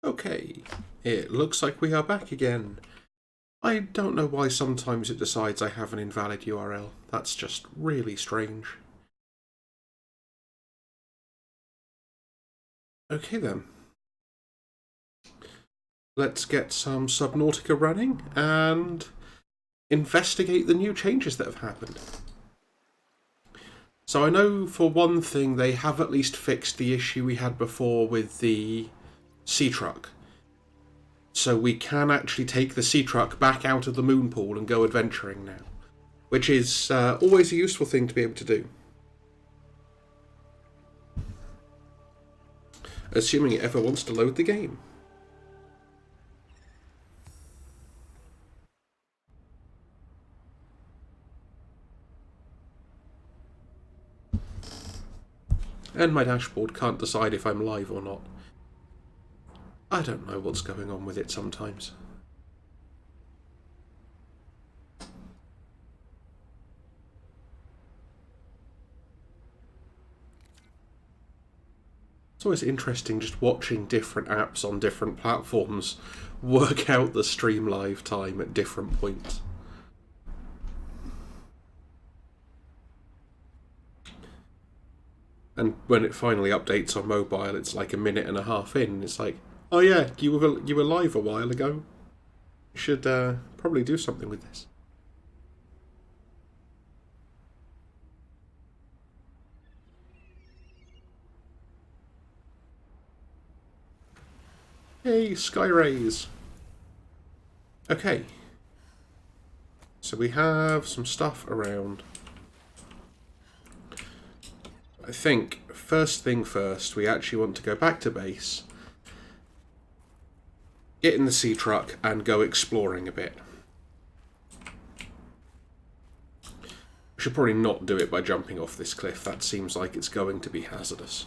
Okay, it looks like we are back again. I don't know why sometimes it decides I have an invalid URL. That's just really strange. Okay then. Let's get some Subnautica running and investigate the new changes that have happened. So I know for one thing they have at least fixed the issue we had before with the sea truck. So we can actually take the sea truck back out of the moon pool and go adventuring now, which is always a useful thing to be able to do. Assuming it ever wants to load the game. And my dashboard can't decide if I'm live or not. I don't know what's going on with it sometimes. It's always interesting just watching different apps on different platforms work out the stream live time at different points. And when it finally updates on mobile, it's like a minute and a half in. It's like, oh yeah, you were live a while ago. You should probably do something with this. Hey, sky rays. Okay. So we have some stuff around. I think, first thing first, we actually want to go back to base, get in the sea truck, and go exploring a bit. We should probably not do it by jumping off this cliff. That seems like it's going to be hazardous.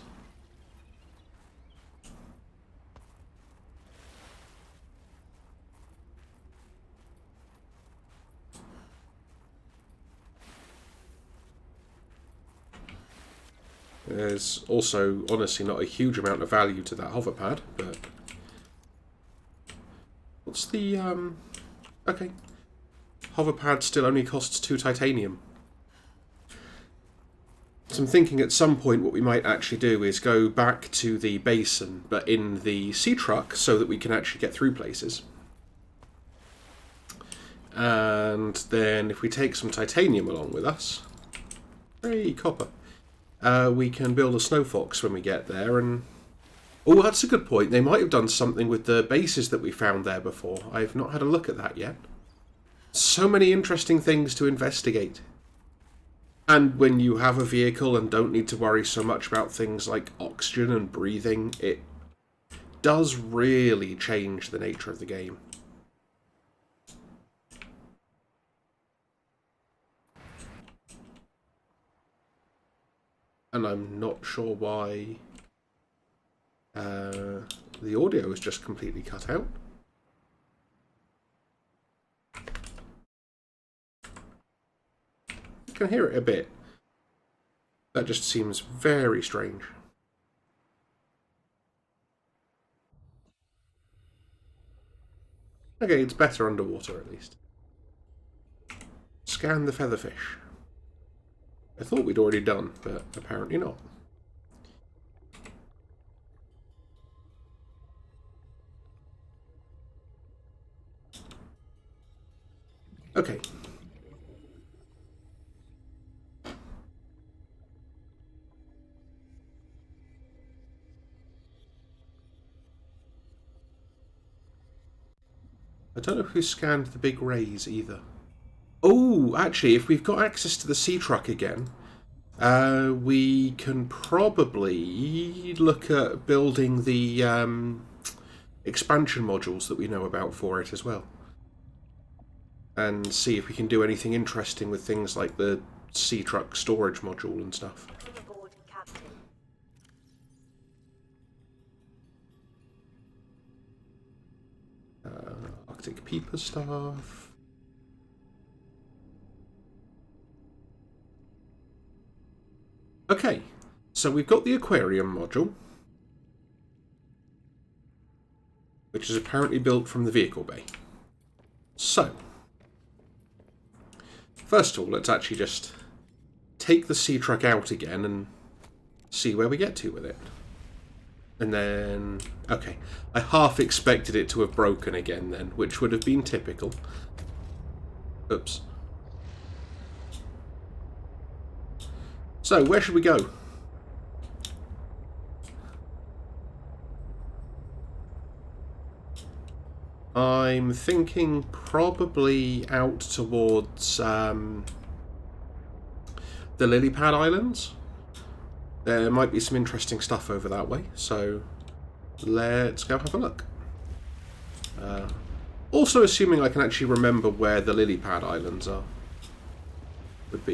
There's also, honestly, not a huge amount of value to that hover pad, but... What's the, Okay. Hover pad still only costs 2 titanium. So I'm thinking at some point what we might actually do is go back to the basin, but in the sea truck, so that we can actually get through places. And then if we take some titanium along with us... Hey, copper. We can build a snow fox when we get there, and... Oh, that's a good point. They might have done something with the bases that we found there before. I've not had a look at that yet. So many interesting things to investigate. And when you have a vehicle and don't need to worry so much about things like oxygen and breathing, it does really change the nature of the game. And I'm not sure why the audio is just completely cut out. I can hear it a bit. That just seems very strange. Okay, it's better underwater at least. Scan the featherfish. I thought we'd already done, but apparently not. Okay. I don't know who scanned the big rays either. Oh, actually, if we've got access to the sea truck again, we can probably look at building the expansion modules that we know about for it as well. And see if we can do anything interesting with things like the sea truck storage module and stuff. Arctic Peeper stuff. Okay, so we've got the aquarium module. which is apparently built from the vehicle bay. So, first of all, let's actually just take the sea truck out again and see where we get to with it. And then, okay, I half expected it to have broken again then, which would have been typical. Oops. So, where should we go? I'm thinking probably out towards the lily pad islands. There might be some interesting stuff over that way, so let's go have a look. Also assuming I can actually remember where the lily pad islands are. Would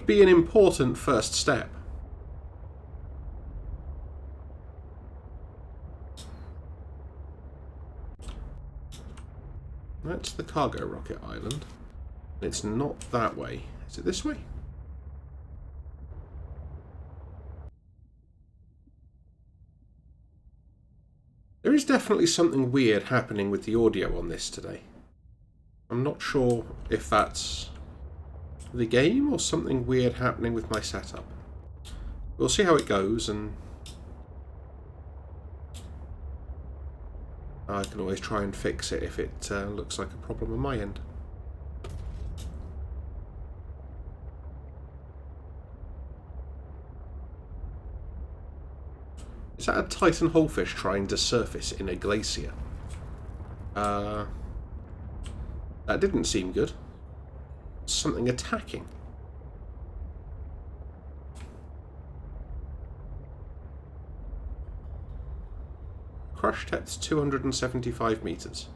be an important first step. That's the cargo rocket island. It's not that way. Is it this way? There is definitely something weird happening with the audio on this today. I'm not sure if that's the game or something weird happening with my setup. We'll see how it goes, and I can always try and fix it if it looks like a problem on my end. Is that a Titan hullfish trying to surface in a glacier? That didn't seem good. Something attacking. Crush depth's 275 meters,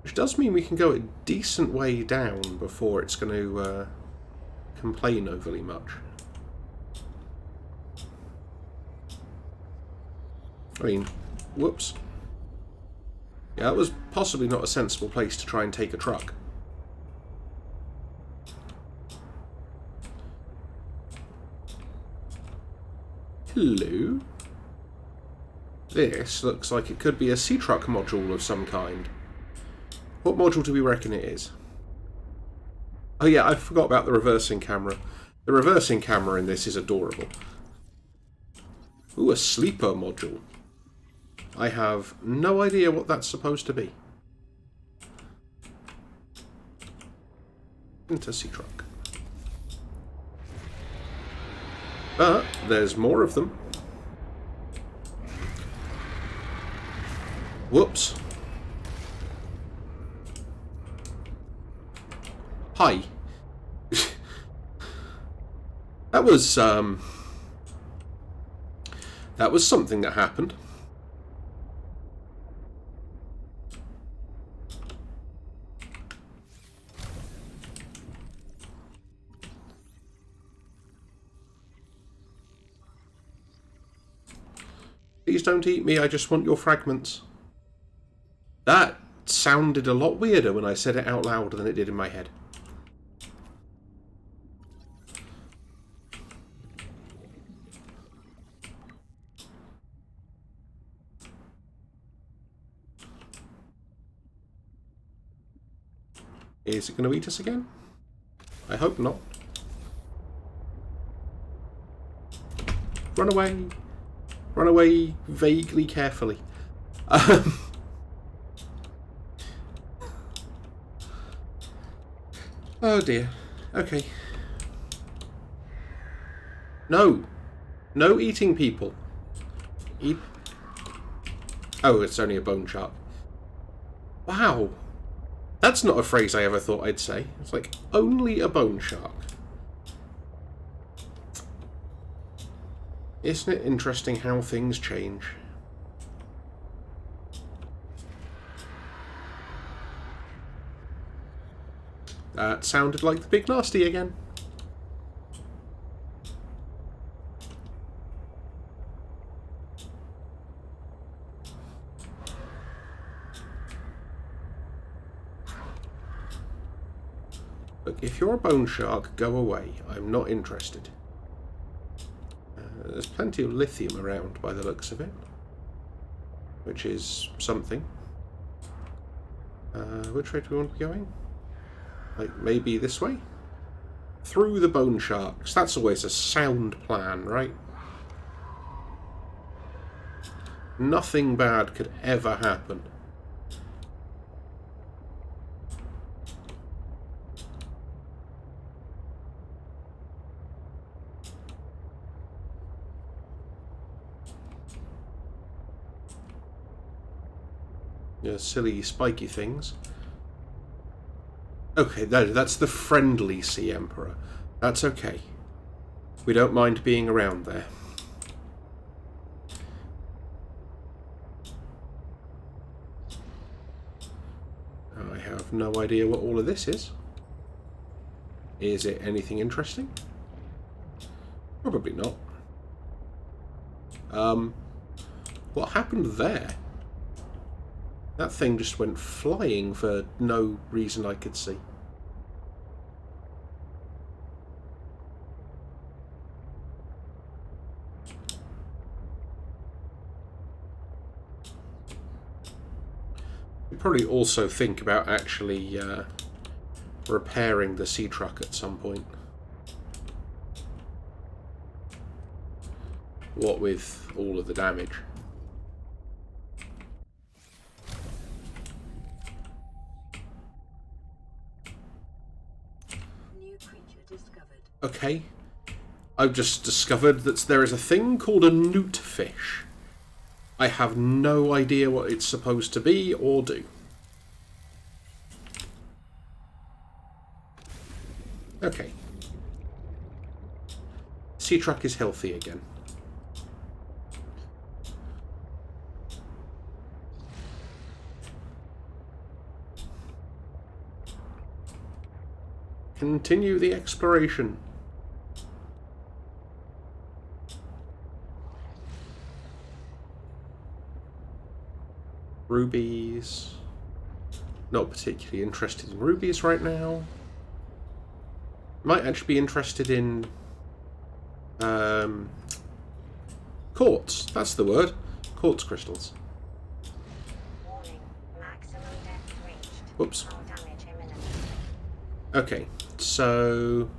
which does mean we can go a decent way down before it's going to complain overly much. I mean, whoops. Yeah, that was possibly not a sensible place to try and take a truck. Hello? This looks like it could be a sea truck module of some kind. What module do we reckon it is? Oh yeah, I forgot about the reversing camera. The reversing camera in this is adorable. Ooh, a sleeper module. I have no idea what that's supposed to be. Into sea truck. But there's more of them. Whoops. Hi. That was something that happened. Please don't eat me, I just want your fragments. That sounded a lot weirder when I said it out loud than it did in my head. Is it going to eat us again? I hope not. Run away. Run away vaguely carefully. Oh dear. Okay. No. No eating people. Eat. Oh, it's only a bone shark. Wow. That's not a phrase I ever thought I'd say. It's like, only a bone shark. Isn't it interesting how things change? That sounded like the Big Nasty again. Look, if you're a bone shark, go away. I'm not interested. There's plenty of lithium around by the looks of it. which is something. Which way do we want to be going? Like, maybe this way? Through the bone sharks. That's always a sound plan, right? Nothing bad could ever happen. Yeah, silly spiky things. Okay, that's the friendly Sea Emperor. That's okay. We don't mind being around there. I have no idea what all of this is. Is it anything interesting? Probably not. What happened there? That thing just went flying for no reason I could see. You'd probably also think about actually repairing the sea truck at some point. What with all of the damage. Okay, I've just discovered that there is a thing called a newt fish. I have no idea what it's supposed to be or do. Okay. Sea truck is healthy again. Continue the exploration. Rubies. Not particularly interested in rubies right now. Might actually be interested in quartz. That's the word. Quartz crystals. Warning. Maximum depth reached. Whoops. Hull damage imminent. Okay, so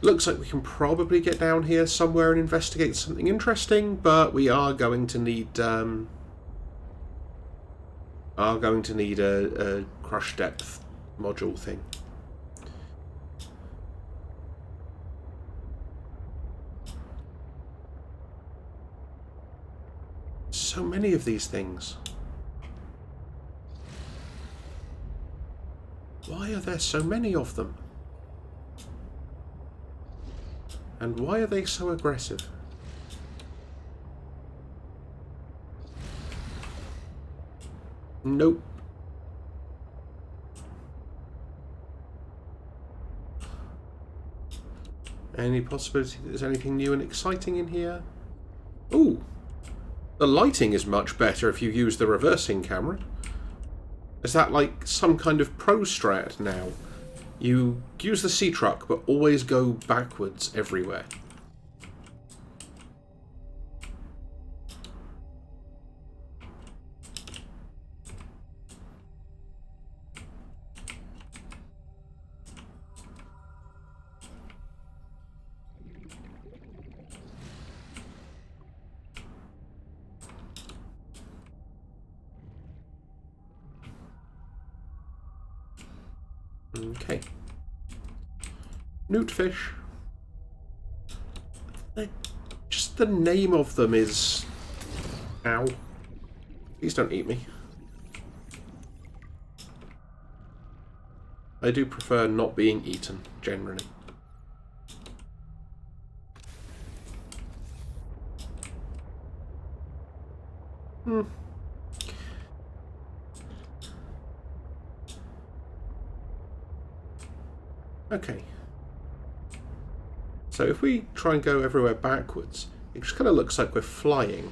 looks like we can probably get down here somewhere and investigate something interesting, but we are going to need a crush depth module thing. So many of these things. Why are there so many of them? And why are they so aggressive? Nope. Any possibility that there's anything new and exciting in here? Ooh! The lighting is much better if you use the reversing camera. Is that like some kind of pro strat now? You use the sea truck, but always go backwards everywhere. Okay. Newtfish. Just the name of them is... Ow. Please don't eat me. I do prefer not being eaten, generally. Okay. So if we try and go everywhere backwards, it just kind of looks like we're flying.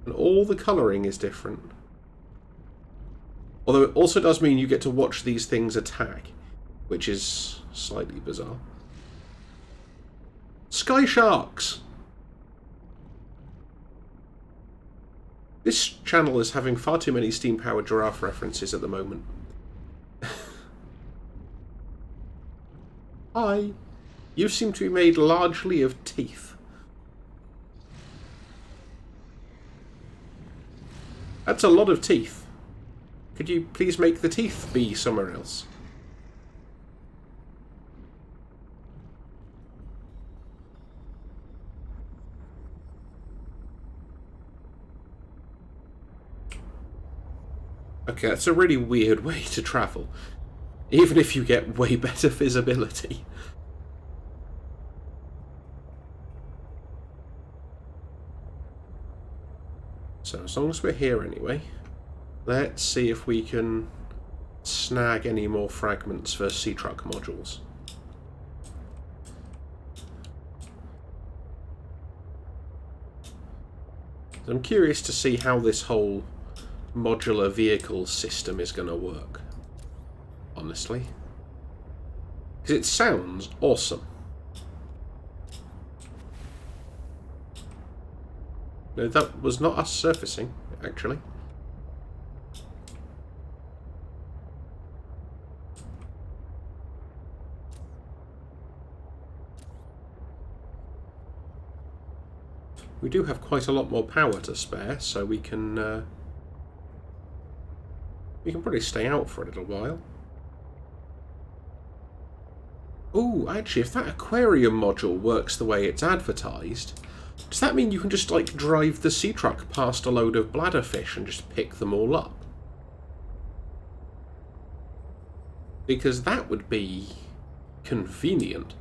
And all the colouring is different. Although it also does mean you get to watch these things attack, which is slightly bizarre. Sky sharks! This channel is having far too many steam-powered giraffe references at the moment. Hi. You seem to be made largely of teeth. That's a lot of teeth. Could you please make the teeth be somewhere else? Okay, that's a really weird way to travel. Even if you get way better visibility. So as long as we're here anyway, let's see if we can snag any more fragments for sea truck modules. I'm curious to see how this whole modular vehicle system is going to work, honestly. Because it sounds awesome. No, that was not us surfacing, actually. We do have quite a lot more power to spare, so we can probably stay out for a little while. Oh, actually, if that aquarium module works the way it's advertised, does that mean you can just, like, drive the sea truck past a load of bladderfish and just pick them all up? Because that would be convenient.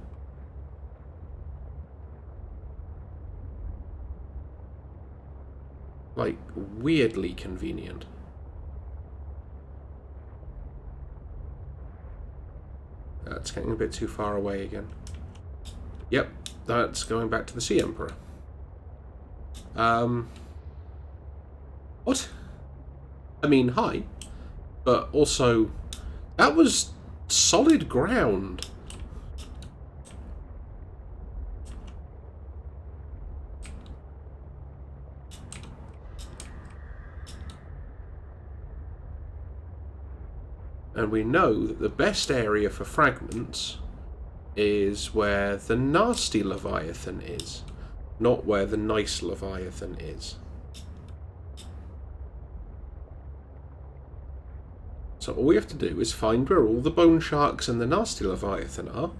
Like, weirdly convenient. That's getting a bit too far away again. Yep, that's going back to the Sea Emperor. What? I mean, hi. But also, that was solid ground. And we know that the best area for fragments is where the nasty Leviathan is, not where the nice Leviathan is. So all we have to do is find where all the bone sharks and the nasty Leviathan are.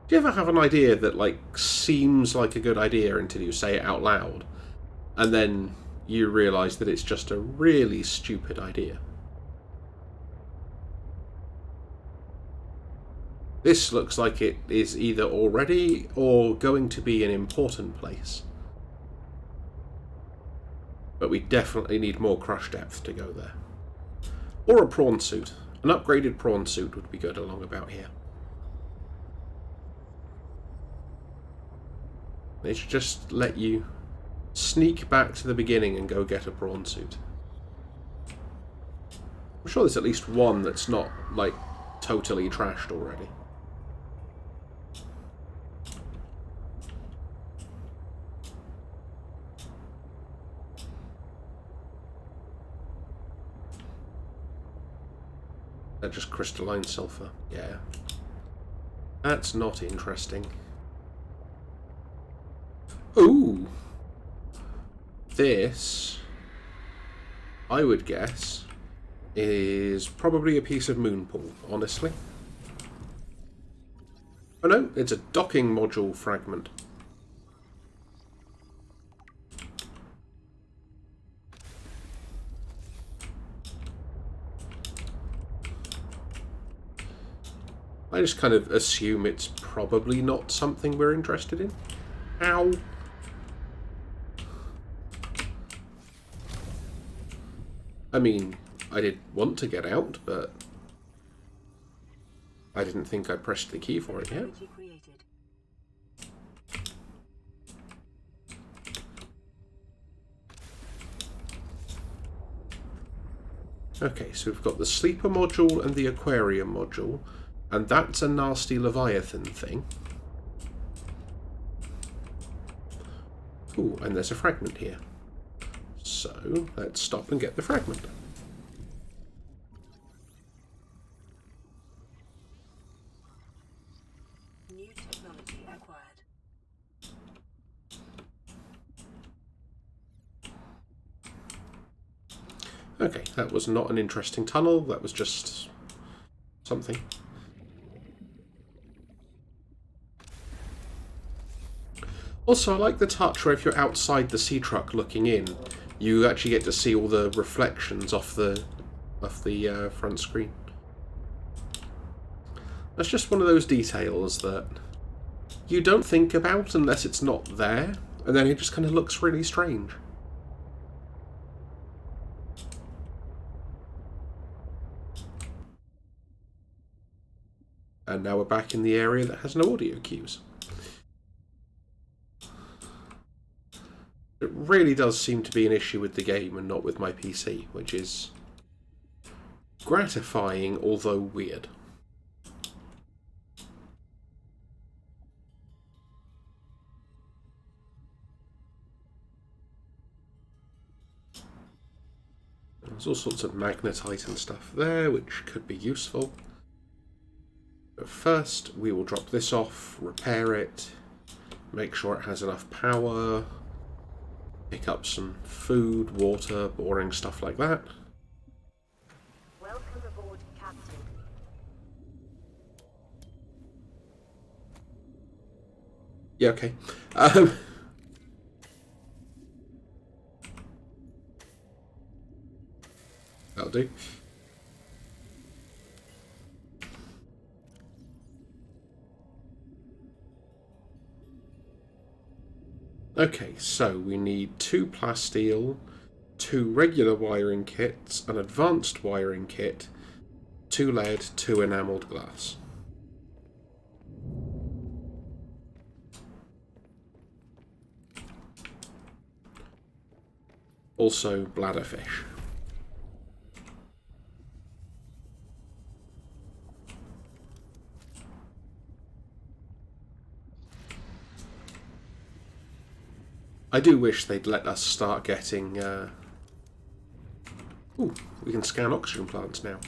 Do you ever have an idea that, like, seems like a good idea until you say it out loud, and then you realise that it's just a really stupid idea? This looks like it is either already or going to be an important place. But we definitely need more crush depth to go there. Or a prawn suit. An upgraded prawn suit would be good along about here. They should just let you sneak back to the beginning and go get a prawn suit. I'm sure there's at least one that's not, like, totally trashed already. That's just crystalline sulfur. Yeah. That's not interesting. Ooh! This, I would guess, is probably a piece of moon pool, honestly. Oh no, it's a docking module fragment. I just kind of assume it's probably not something we're interested in. Ow! I mean, I did want to get out, but I didn't think I pressed the key for it yet. Okay, so we've got the sleeper module and the aquarium module, and that's a nasty Leviathan thing. Ooh, and there's a fragment here. So let's stop and get the fragment. New technology acquired. Okay, that was not an interesting tunnel, that was just something. Also, I like the touch where if you're outside the sea truck looking in, you actually get to see all the reflections off the front screen. That's just one of those details that you don't think about unless it's not there, and then it just kind of looks really strange. And now we're back in the area that has no audio cues. It really does seem to be an issue with the game and not with my PC, which is gratifying, although weird. There's all sorts of magnetite and stuff there, which could be useful. But first, we will drop this off, repair it, make sure it has enough power, pick up some food, water, boring stuff like that. Welcome aboard, Captain. Yeah, okay. That'll do. Okay, so we need 2 plasteel, 2 regular wiring kits, an advanced wiring kit, 2 lead, 2 enamelled glass. Also, bladderfish. I do wish they'd let us start getting... Ooh, we can scan oxygen plants now.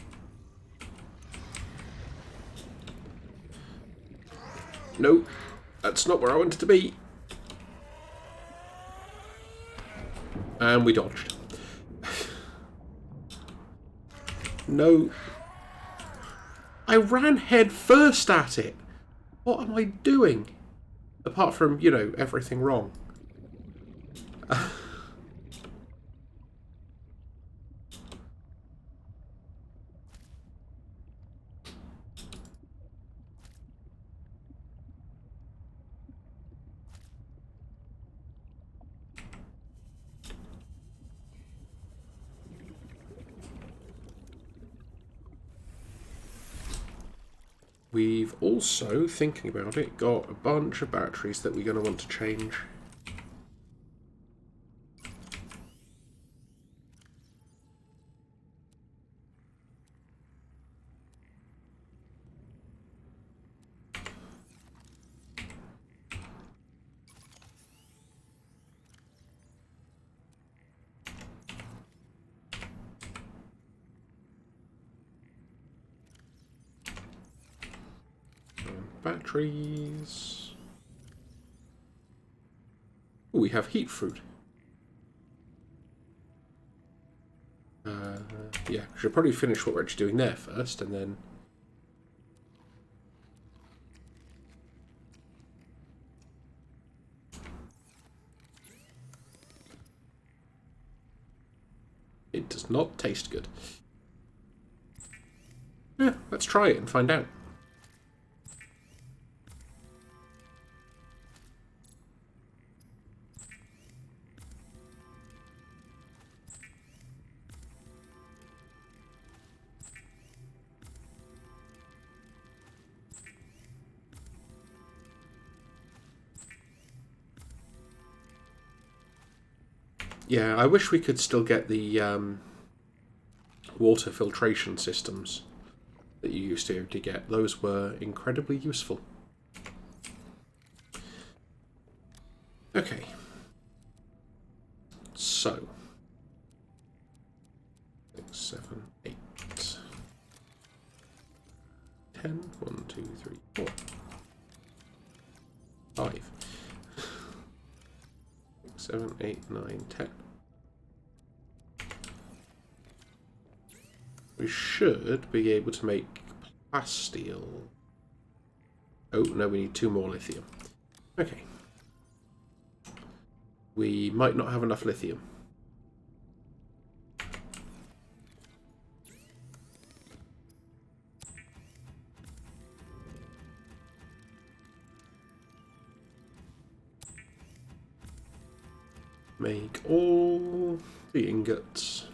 No, that's not where I wanted to be. And we dodged. No. I ran head first at it. What am I doing? Apart from, you know, everything wrong. We've also, thinking about it, got a bunch of batteries that we're going to want to change. Batteries. Ooh, we have heat fruit. Yeah, we should probably finish what we're actually doing there first, and then... It does not taste good. Yeah, let's try it and find out. Yeah, I wish we could still get the water filtration systems that you used to be able to get. Those were incredibly useful. Okay. 7, 8, 9, 10. We should be able to make plasteel. Oh, no, we need 2 more lithium. Okay. We might not have enough lithium. Make all the ingots.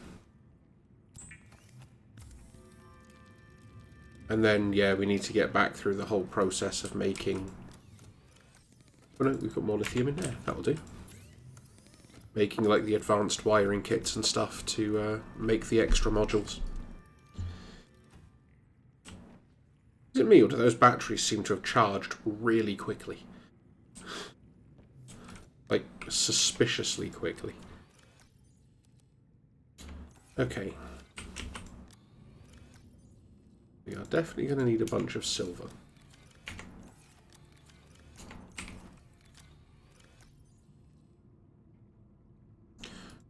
And then, yeah, we need to get back through the whole process of making... Oh no, we've got more lithium in there. That'll do. Making, like, the advanced wiring kits and stuff to make the extra modules. Is it me, or do those batteries seem to have charged really quickly? Like, suspiciously quickly. Okay. We are definitely going to need a bunch of silver.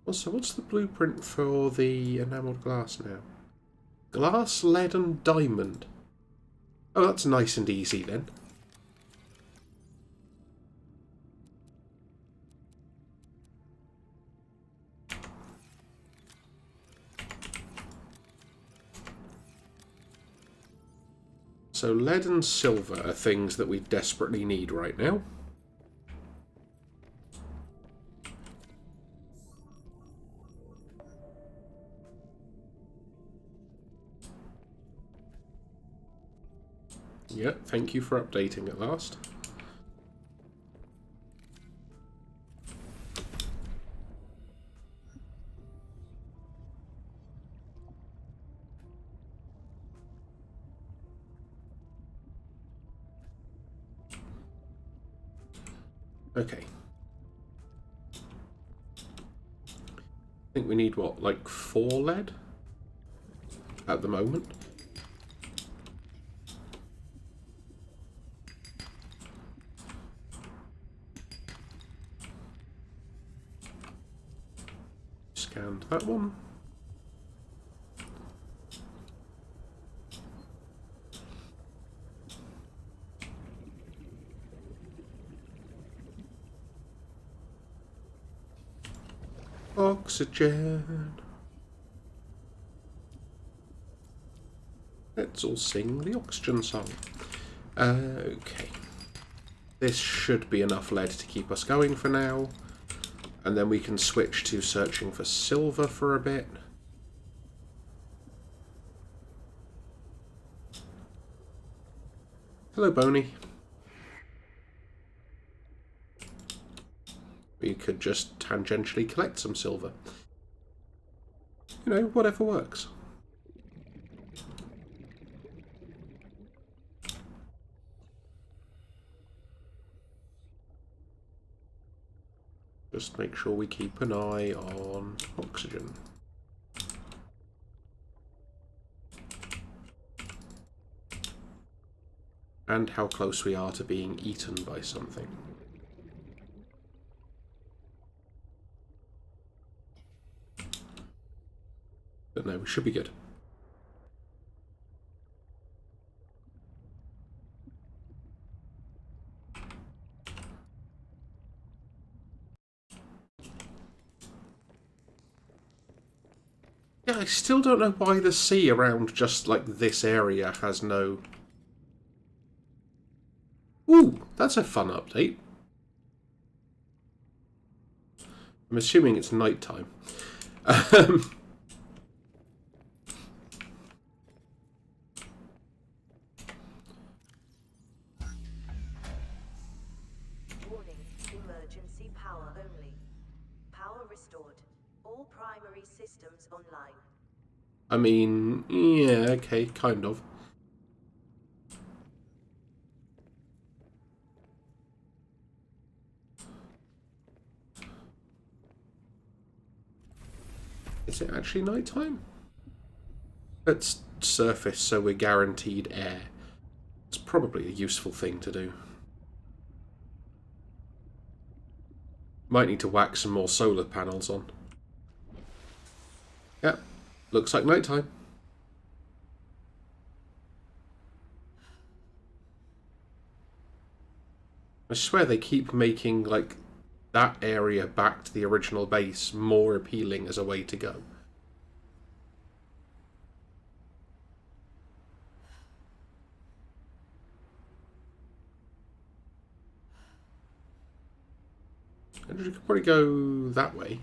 Also, what's the blueprint for the enamelled glass now? Glass, lead and diamond. Oh, that's nice and easy then. So lead and silver are things that we desperately need right now. Yeah, thank you for updating at last. Okay. I think we need, what, like 4 lead? At the moment. Scanned that one. Oxygen. Let's all sing the oxygen song. Okay. This should be enough lead to keep us going for now. And then we can switch to searching for silver for a bit. Hello, Boney. We could just tangentially collect some silver. You know, whatever works. Just make sure we keep an eye on oxygen. And how close we are to being eaten by something. But no, we should be good. Yeah, I still don't know why the sea around just, like, this area has no... Ooh, that's a fun update. I'm assuming it's nighttime. Warning, emergency power only. Power restored. All primary systems online. I mean, yeah, okay, kind of. Is it actually nighttime? Let's surface so we're guaranteed air. It's probably a useful thing to do. Might need to whack some more solar panels on. Yep, looks like night time. I swear they keep making, like, that area back to the original base more appealing as a way to go. And you could probably go that way.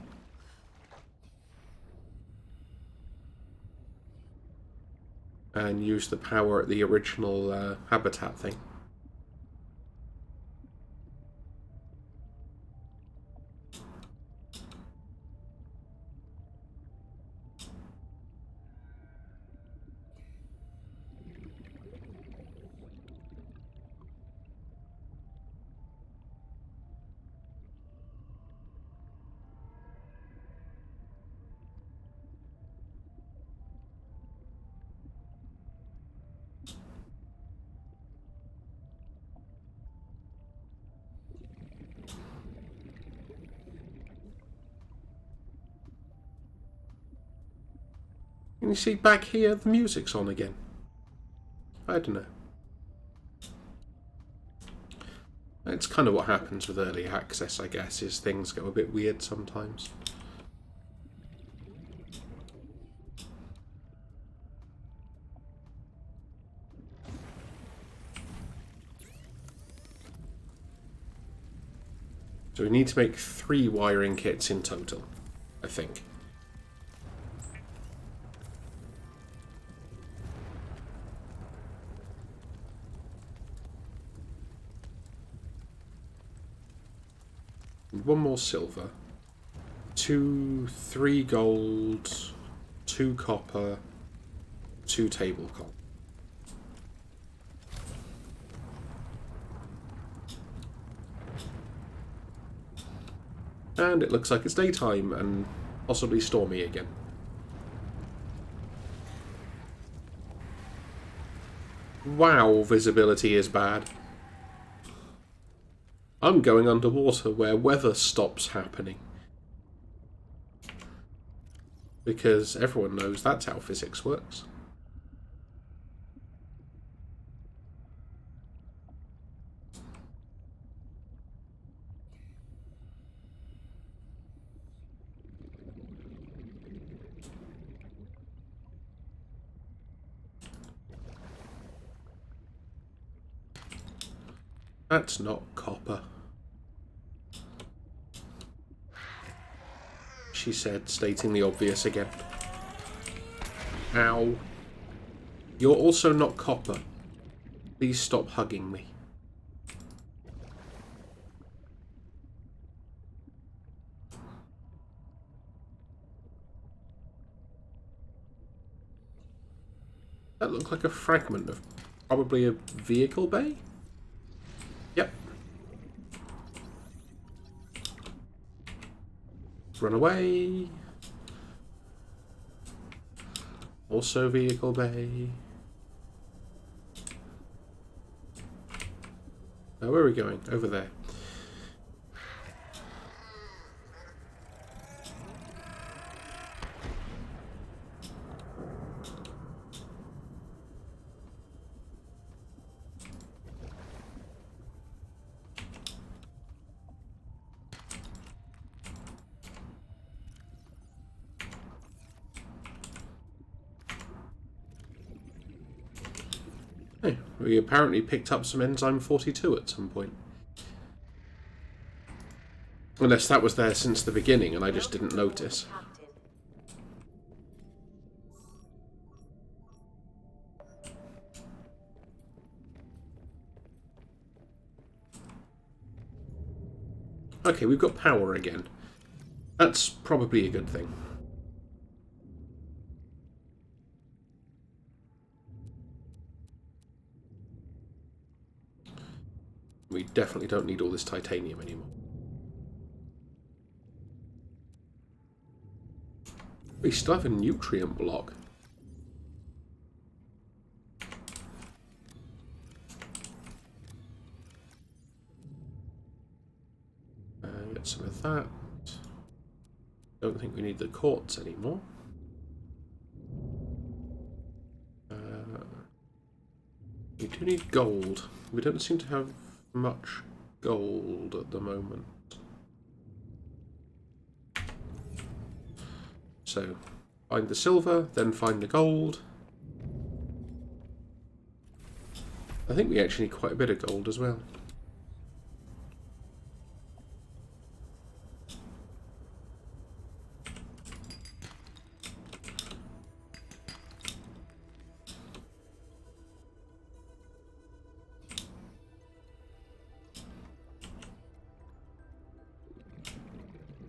And use the power at the original habitat thing. And you see back here, the music's on again. I don't know. It's kind of what happens with early access, I guess, is things go a bit weird sometimes. So we need to make 3 wiring kits in total, I think. And 1 more silver. 2, 3 gold, 2 copper, 2 table copper. And it looks like it's daytime and possibly stormy again. Wow, visibility is bad. I'm going underwater where weather stops happening. Because everyone knows that's how physics works. That's not copper, she said, stating the obvious again. Ow. You're also not copper. Please stop hugging me. That looked like a fragment of probably a vehicle bay? Yep. Run away. Also vehicle bay. Oh, where are we going? Over there. Hey, we apparently picked up some enzyme 42 at some point. Unless that was there since the beginning and I just didn't notice. Okay, we've got power again. That's probably a good thing. We definitely don't need all this titanium anymore. We still have a nutrient block. Get some of that. Don't think we need the quartz anymore. We do need gold. We don't seem to have much gold at the moment. So, find the silver, then find the gold. I think we actually need quite a bit of gold as well.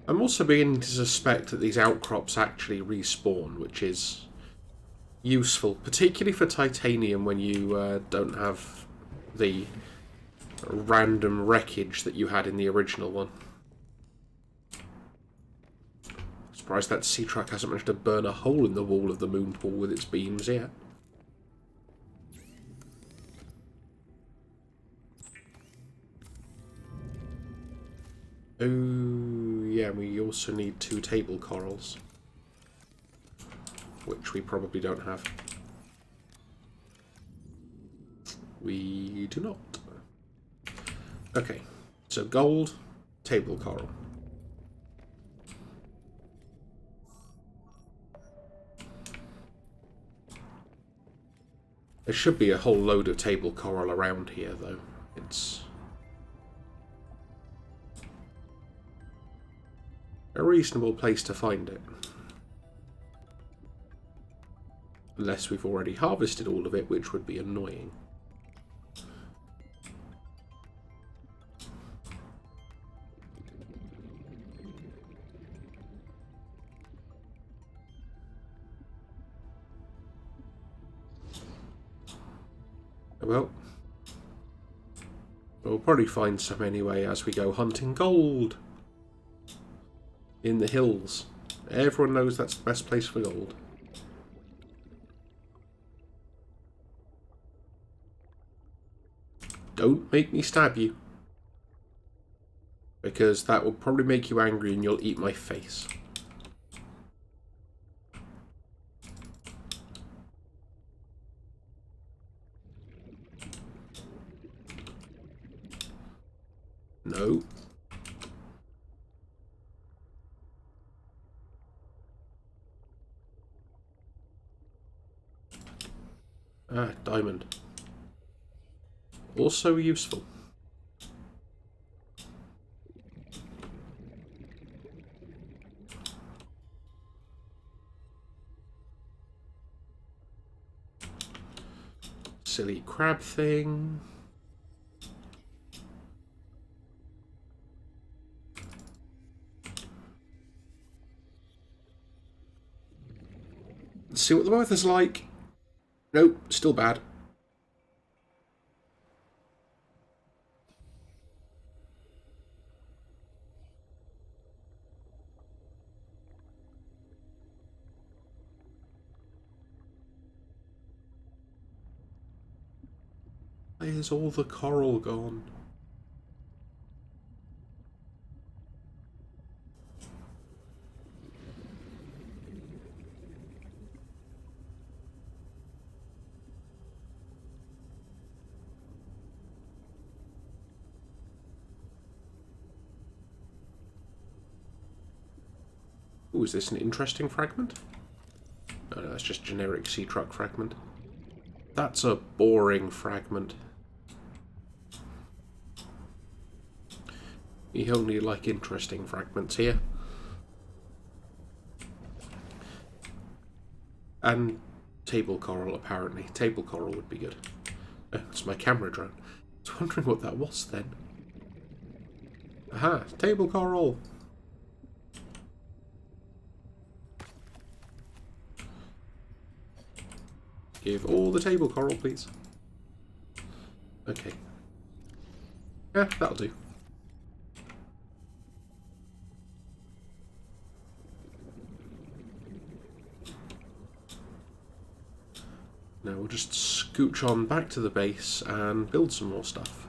I'm also beginning to suspect that these outcrops actually respawn, which is useful, particularly for titanium when you don't have the random wreckage that you had in the original one. Surprised that sea truck hasn't managed to burn a hole in the wall of the moon pool with its beams yet. Oh, yeah, we also need 2 table corals, which we probably don't have. We do not. Okay, so gold, table coral. There should be a whole load of table coral around here, though. It's a reasonable place to find it. Unless we've already harvested all of it, which would be annoying. Well, we'll probably find some anyway as we go hunting gold in the hills. Everyone knows that's the best place for gold. Don't make me stab you, because that will probably make you angry and you'll eat my face. No. Ah, diamond. Also useful. Silly crab thing. Let's see what the weather's like. Nope, still bad. Where's all the coral gone? Ooh, is this an interesting fragment? No, no, that's just generic sea truck fragment. That's a boring fragment. We only like interesting fragments here. And table coral, apparently. Table coral would be good. Oh, it's my camera drone. I was wondering what that was then. Aha, table coral! Give all the table coral, please. Okay. Yeah, that'll do. Now we'll just scooch on back to the base and build some more stuff.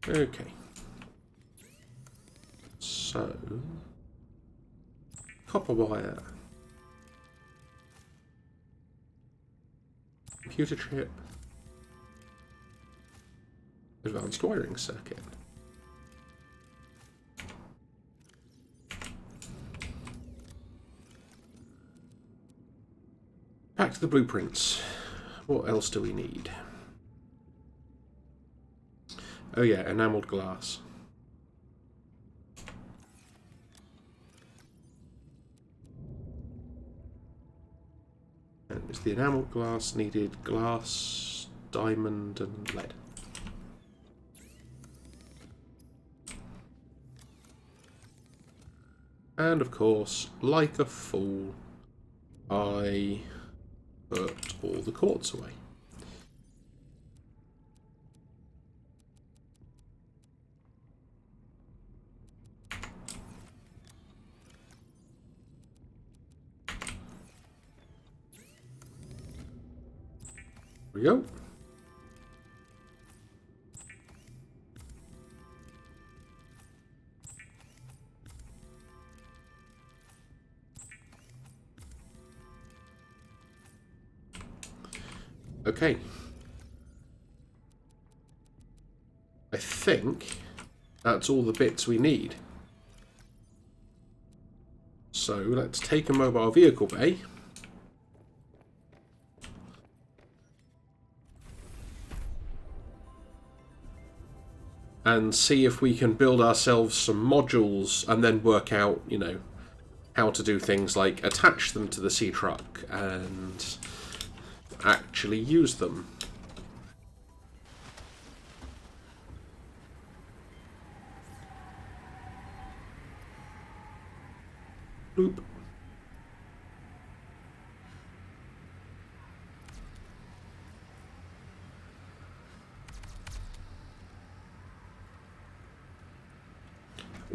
Okay. So, copper wire, computer chip, advanced wiring circuit. Back to the blueprints. What else do we need? Oh yeah, enamelled glass. And is the enamelled glass needed glass, diamond and lead? And of course, like a fool, I put all the quartz away. There we go. Okay. I think that's all the bits we need. So let's take a mobile vehicle bay. And see if we can build ourselves some modules and then work out, you know, how to do things like attach them to the sea truck and actually use them. Boop.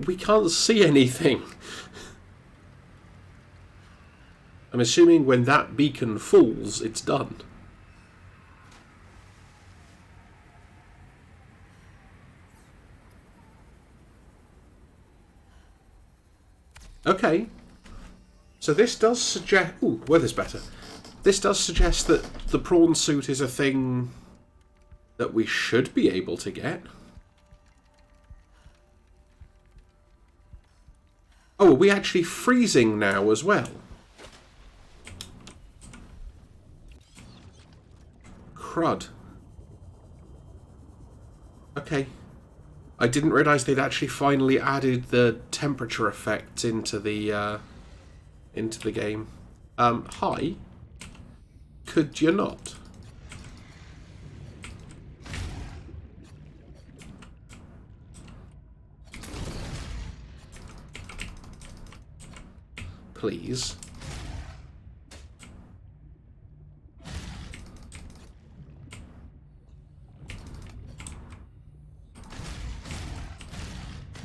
We can't see anything. I'm assuming when that beacon falls, it's done. Okay. So this does suggest... Ooh, weather's better. This does suggest that the prawn suit is a thing that we should be able to get. Oh, are we actually freezing now as well? Crud. Okay. I didn't realise they'd actually finally added the temperature effect into the game. Hi. Could you not? Please.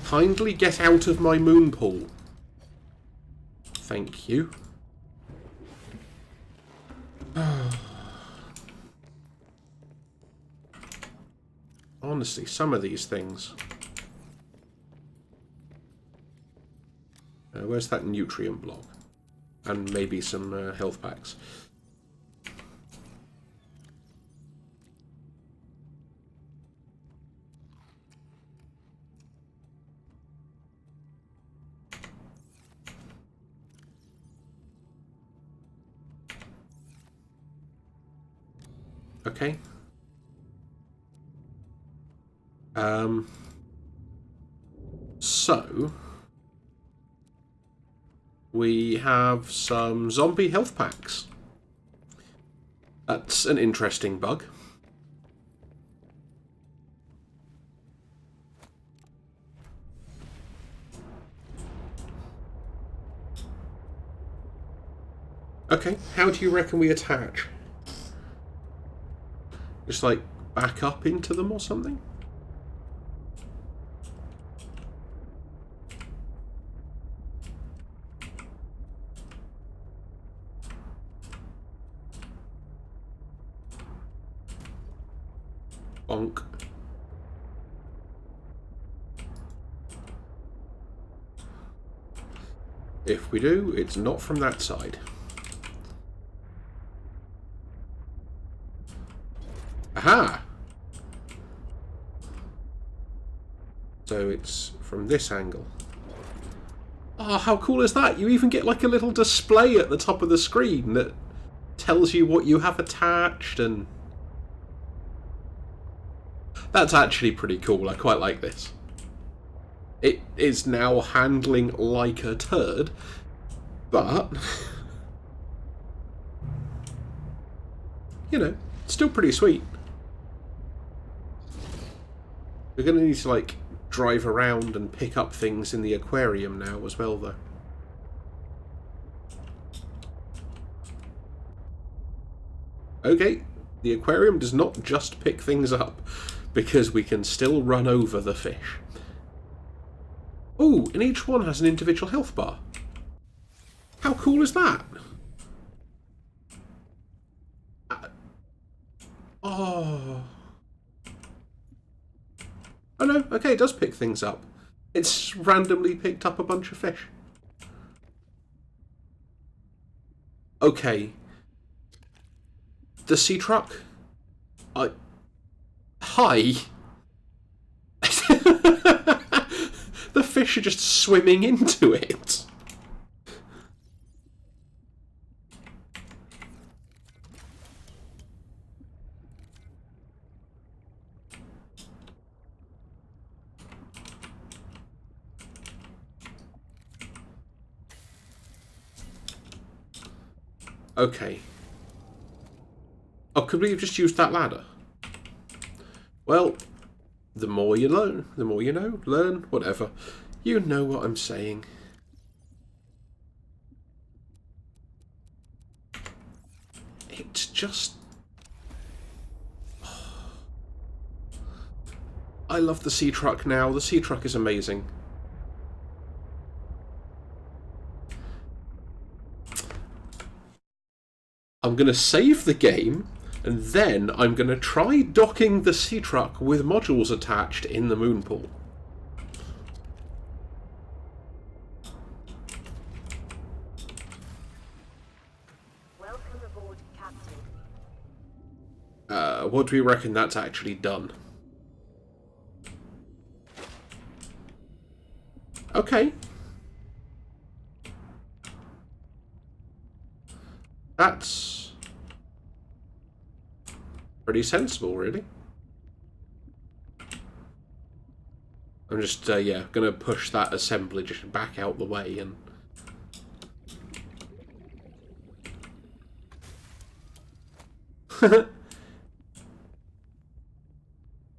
Kindly get out of my moon pool. Thank you. Honestly, some of these things. Where's that nutrient block? And maybe some health packs. Okay. So we have some zombie health packs. That's an interesting bug. Okay, how do you reckon we attach? Just like back up into them or something? Bonk. if we do, it's not from that side. Aha! So it's from this angle. Oh, how cool is that? You even get like a little display at the top of the screen that tells you what you have attached, and that's actually pretty cool. I quite like this. It is now handling like a turd, but you know, still pretty sweet. We're going to need to like drive around and pick up things in the aquarium now as well, though. Okay, the aquarium does not just pick things up, because we can still run over the fish. Oh, and each one has an individual health bar. How cool is that? Oh. Oh no, okay, it does pick things up. It's randomly picked up a bunch of fish. Okay. The sea truck? Hi. The fish are just swimming into it. Okay. Oh, could we have just used that ladder? Well, the more you learn, the more you know, learn, whatever. You know what I'm saying. It's just... I love the sea truck now. The sea truck is amazing. I'm going to save the game, and then I'm going to try docking the sea truck with modules attached in the moon pool. Welcome aboard, Captain. What do we reckon that's actually done? Okay. That's pretty sensible, really. I'm just, yeah, going to push that assemblage back out the way and...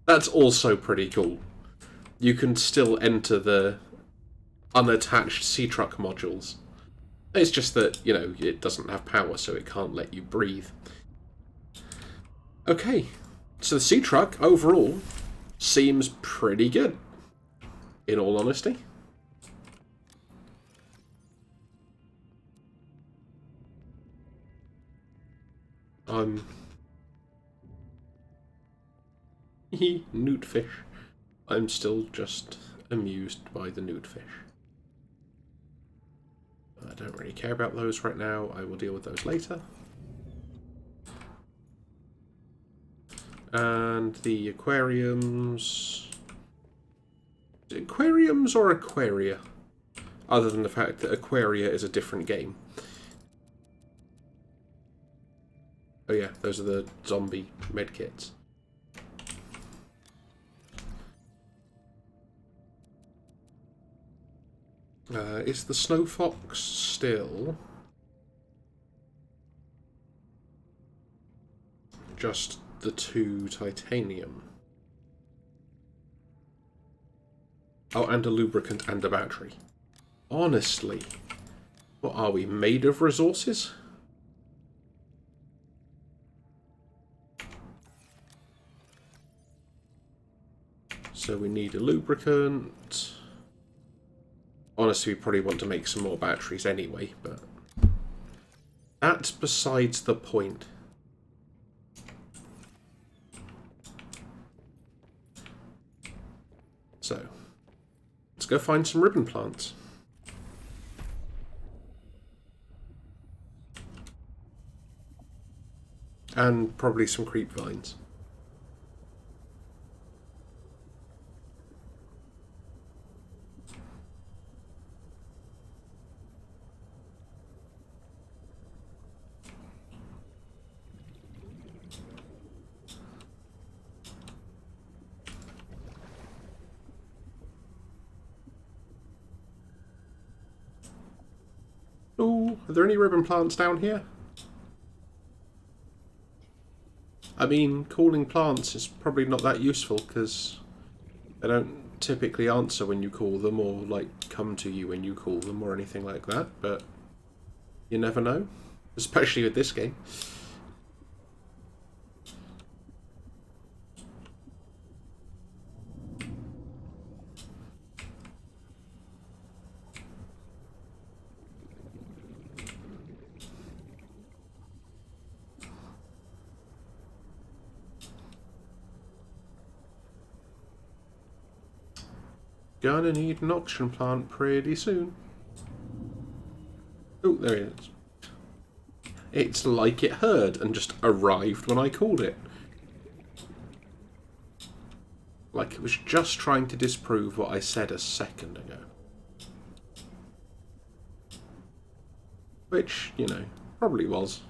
That's also pretty cool. You can still enter the unattached sea truck modules. It's just that, you know, it doesn't have power, so it can't let you breathe. Okay, so the sea truck, overall, seems pretty good, in all honesty. Newt fish. I'm still just amused by the newt fish. I don't really care about those right now. I will deal with those later. And the aquariums... Aquariums or Aquaria? Other than the fact that Aquaria is a different game. Oh yeah, those are the zombie medkits. Is the Snow Fox still just the 2 titanium? Oh, and a lubricant and a battery. Honestly, what are we, made of resources? So we need a lubricant. Honestly, we probably want to make some more batteries anyway, but that's besides the point. So, let's go find some ribbon plants. And probably some creep vines. Oh, are there any ribbon plants down here? I mean, calling plants is probably not that useful because they don't typically answer when you call them or, like, come to you when you call them or anything like that, but you never know, especially with this game. Gonna need an oxygen plant pretty soon. Oh, there it is. It's like it heard and just arrived when I called it. Like it was just trying to disprove what I said a second ago. Which, you know, probably was.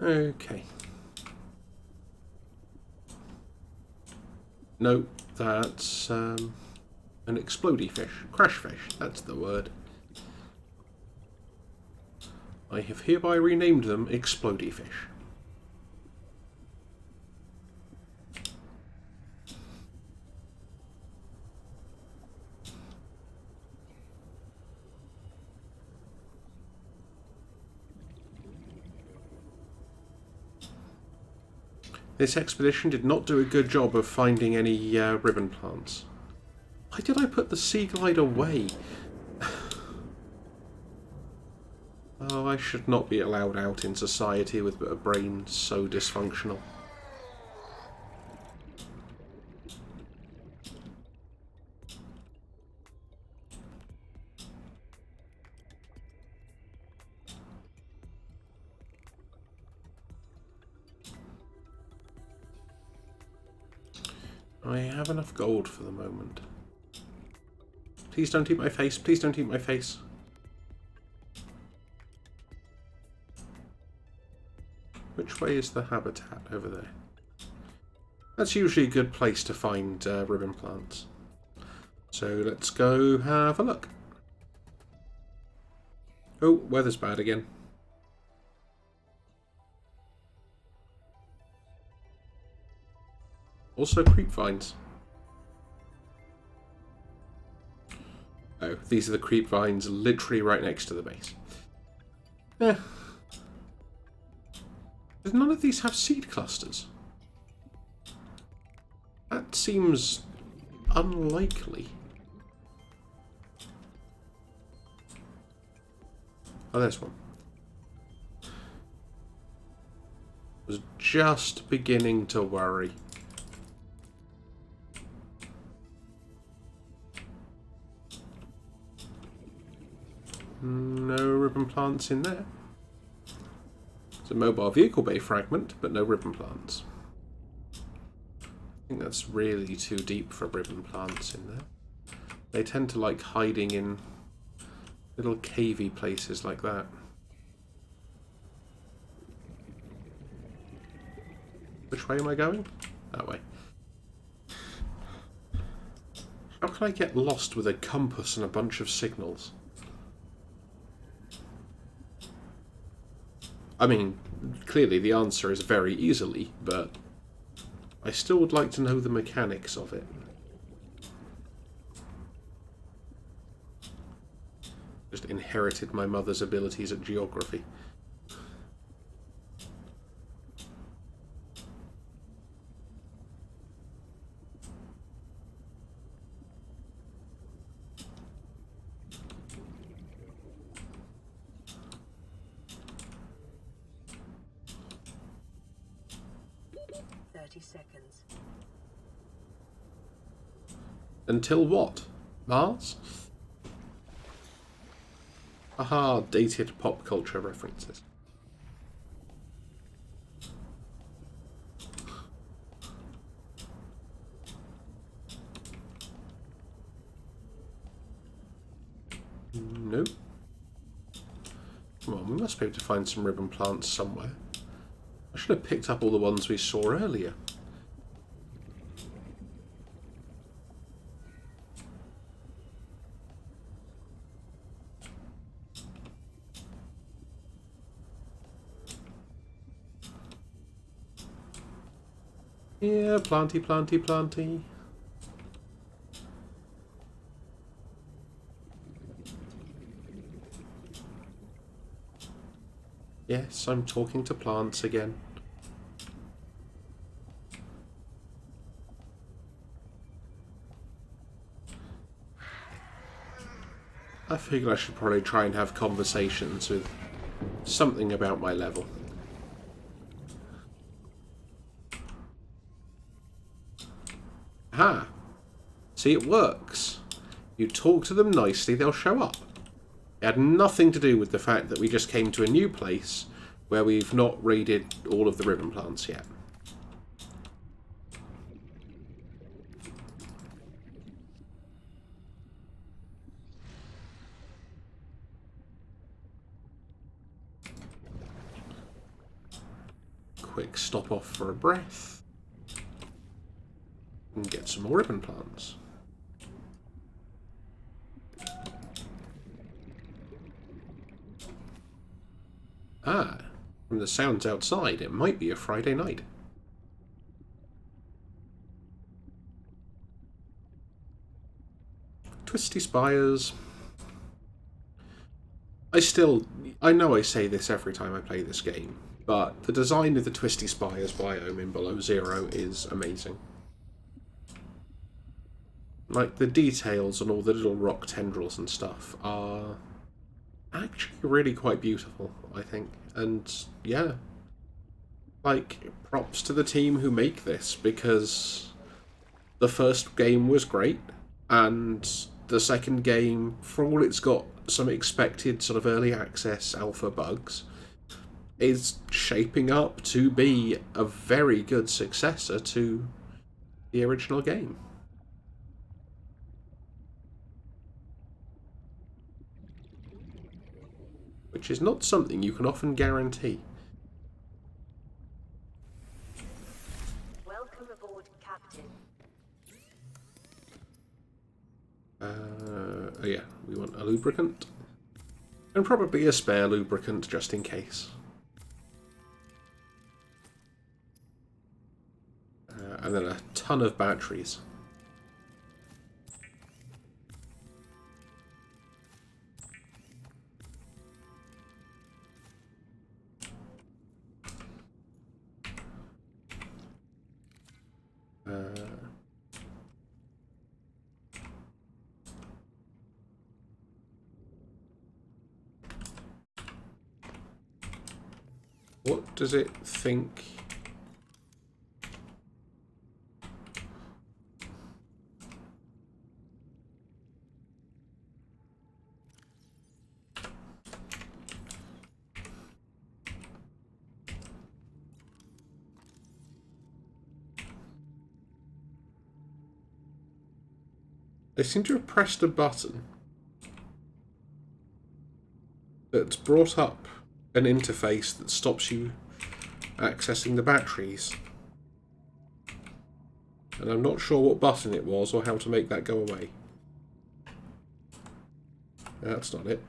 Okay. No, that's an explodey fish. Crash fish, that's the word. I have hereby renamed them explodey fish. This expedition did not do a good job of finding any ribbon plants. Why did I put the sea glide away? Oh, I should not be allowed out in society with a brain so dysfunctional. I have enough gold for the moment. Please don't eat my face. Please don't eat my face. Which way is the habitat? Over there. That's usually a good place to find ribbon plants. So let's go have a look. Oh, weather's bad again. Also creep vines. Oh, these are the creep vines literally right next to the base. Eh. Does none of these have seed clusters? That seems unlikely. Oh, there's one. Was just beginning to worry. No ribbon plants in there. It's a mobile vehicle bay fragment, but no ribbon plants. I think that's really too deep for ribbon plants in there. They tend to like hiding in little cavey places like that. Which way am I going? That way. How can I get lost with a compass and a bunch of signals? I mean, clearly the answer is very easily, but I still would like to know the mechanics of it. Just inherited my mother's abilities at geography. 30 seconds. Until what? Mars? Aha, dated pop culture references. Nope. Come on, we must be able to find some ribbon plants somewhere. I should have picked up all the ones we saw earlier. Yeah, planty, planty, planty. Yes, I'm talking to plants again. I figured I should probably try and have conversations with something about my level. Aha! See, it works. You talk to them nicely, they'll show up. It had nothing to do with the fact that we just came to a new place where we've not raided all of the ribbon plants yet. Quick stop off for a breath. And get some more ribbon plants. Ah, from the sounds outside, it might be a Friday night. Twisty spires. I know I say this every time I play this game, but the design of the Twisty Spires biome in Below Zero is amazing. Like, the details on all the little rock tendrils and stuff are actually really quite beautiful, I think. And, yeah. Like, props to the team who make this, because the first game was great, and the second game, for all it's got some expected sort of early access alpha bugs, is shaping up to be a very good successor to the original game. Which is not something you can often guarantee. Welcome aboard, Captain. Oh yeah, we want a lubricant. And probably a spare lubricant just in case. And then a ton of batteries. What does it think? They seem to have pressed a button that's brought up an interface that stops you accessing the batteries. And I'm not sure what button it was or how to make that go away. That's not it.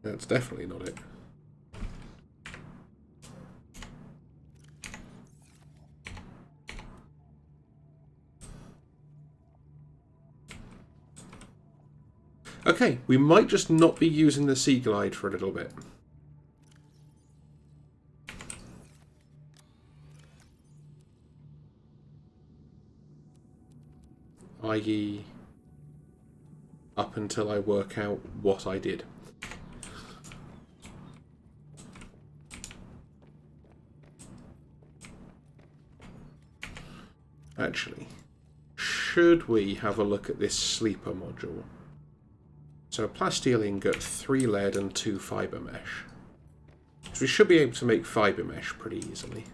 That's definitely not it. Okay, we might just not be using the Sea Glide for a little bit. I.e. up until I work out what I did. Actually, should we have a look at this sleeper module? So a plasteel ingot, 3 lead and 2 fibre mesh. So we should be able to make fibre mesh pretty easily.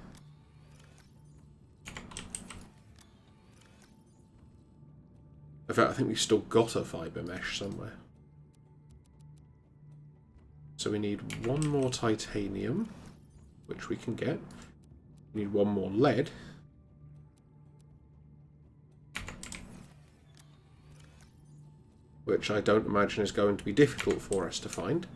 In fact, I think we've still got a fibre mesh somewhere. So we need 1 more titanium, which we can get. We need 1 more lead. Which I don't imagine is going to be difficult for us to find.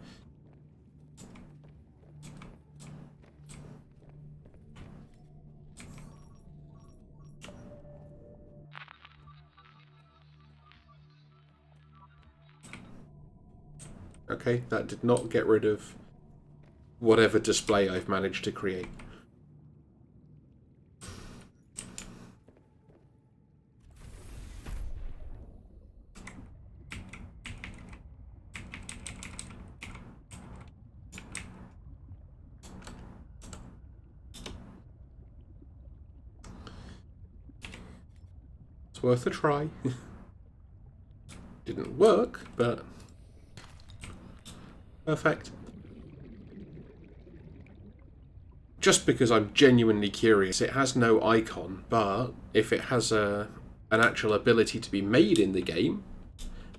Okay, that did not get rid of whatever display I've managed to create. It's worth a try. Didn't work, but perfect. Just because I'm genuinely curious, it has no icon, but if it has an actual ability to be made in the game,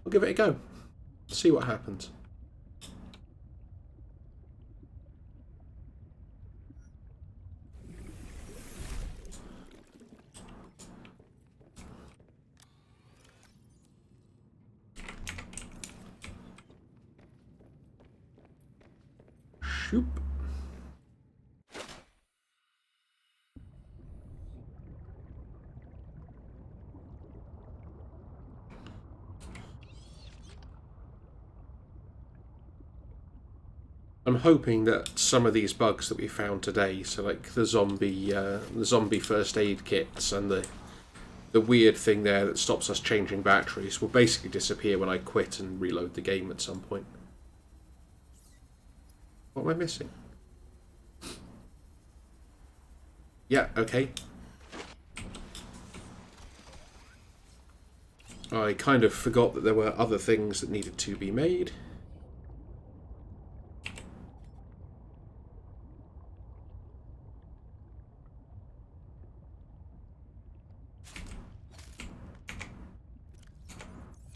I'll give it a go. See what happens. Shoop. I'm hoping that some of these bugs that we found today, so like the zombie first aid kits and the weird thing there that stops us changing batteries, will basically disappear when I quit and reload the game at some point. What am I missing? Yeah, okay. I kind of forgot that there were other things that needed to be made.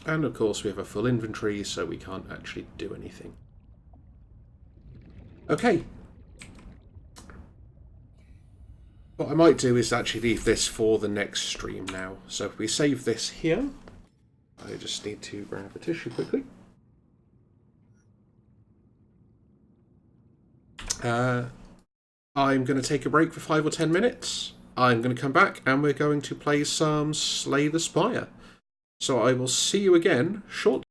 And of course we have a full inventory, so we can't actually do anything. Okay. What I might do is actually leave this for the next stream now. So if we save this here, I just need to grab a tissue quickly. I'm going to take a break for 5 or 10 minutes. I'm going to come back and we're going to play some Slay the Spire. So I will see you again shortly.